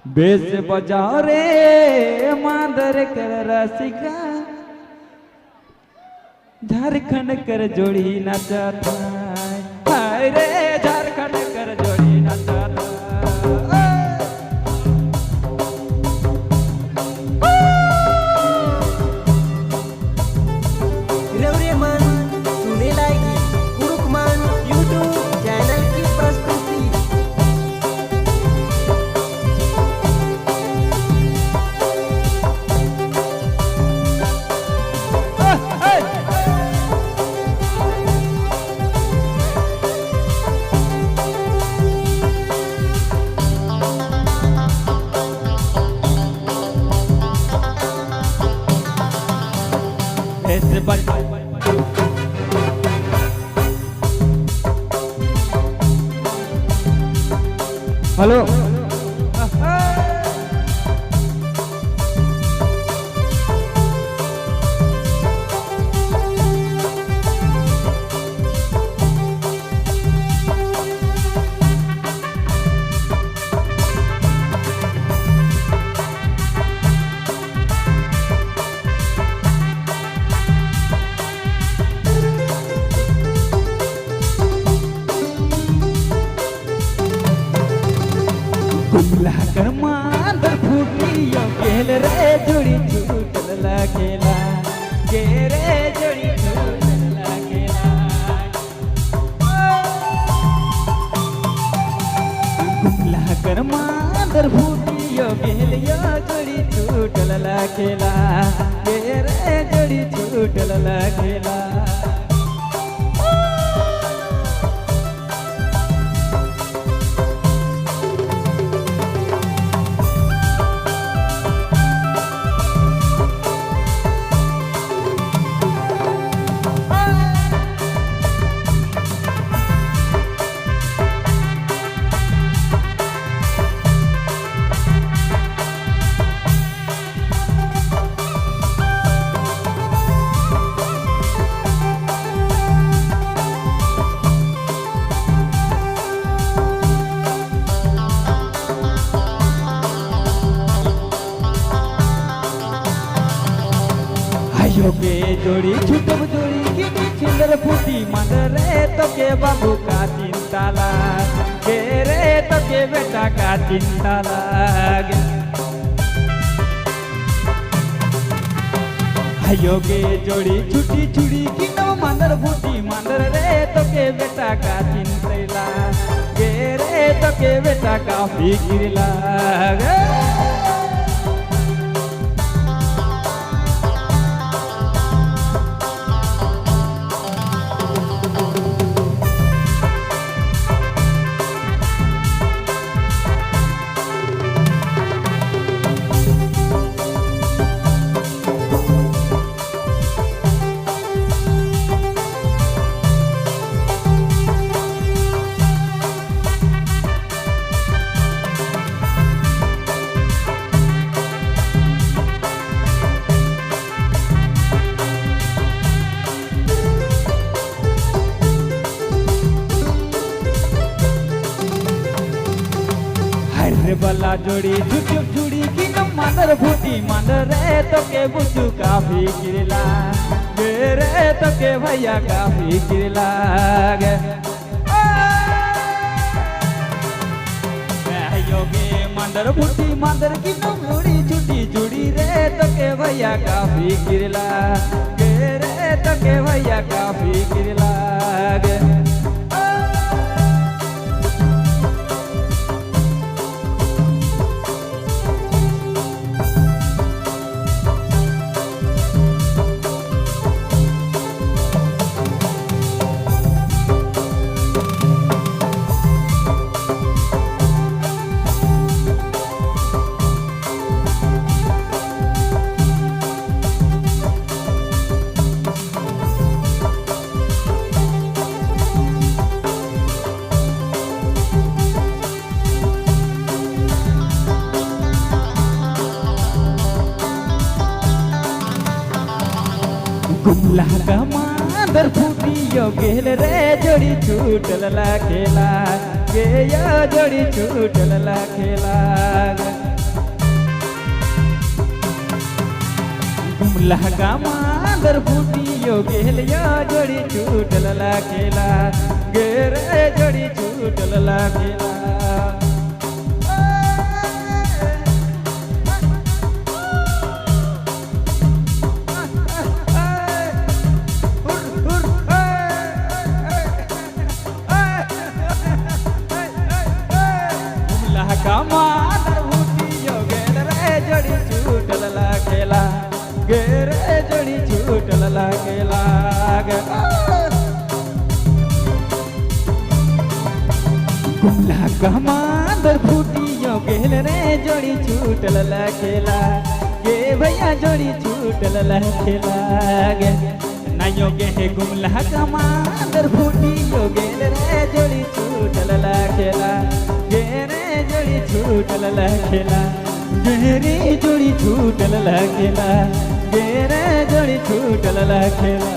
Base बजाओ रे मादर कर रसिका झारखंड कर जोड़ी नचता हाय रे झारखंड कर जोड़ी नचता रवरेमन सुने लागी गुरुकमान यूट्यूब चैनल की प्रस्तुति। ऐसे बज हेलो कुमला कर मांदर फूटियो गेल रे जोड़ी छूटल लागेला के रे जोड़ी छूटल लागेला कुमला कर मांदर फूटियो गेल यो जोड़ी छूटल लागेला के रे जोड़ी छूटल लागेला के जोड़ी छुटब जोड़ी की सुंदर फूटी मन रे तो के बाबू का चिंता लाग के रे तो के बेटा का चिंता लाग आयो के जोड़ी छुटी छुड़ी की नो मंदर फूटी मंदर रे तो के बेटा का चिंता लाग के रे तो के बेटा का फिक्र लाग बला जोड़ी झुक जुड़ी की न मादर फूटी मादर रे तो के बुझू काफी गिरला रे तो के भैया काफी गिरला योगे मादर फूटी मादर की न जोड़ी छुटी जुड़ी रे तो के भैया काफी गिरला रे तो के भैया काफी गिरला कुमला का मादर फूटियो गेल रे जोड़ी छूटल ला खेला के यो जोड़ी छूटल ला खेला गुमला कामांदर फुटियो गेलियो जोड़ी छूटल लाखेला गेरे जोड़ी छूटल लाखेला कामांदर फुटियो गेल रे जोड़ी छूटल लाखेला गेरे जोड़ी छूटल लाखेला गुमला कामांदर फुटियो गेल रे जोड़ी छूटल लाखेला गे भैया जोड़ी छूटल लाखेला गे नायो गे गुमला कामांदर फुटियो गेल रे जोड़ी छूटल लाखेला गे रे जोड़ी छूटल लाखेला गेरे जोड़ी छूटल लाखेला गेरे जोड़ी छूटल लाखेला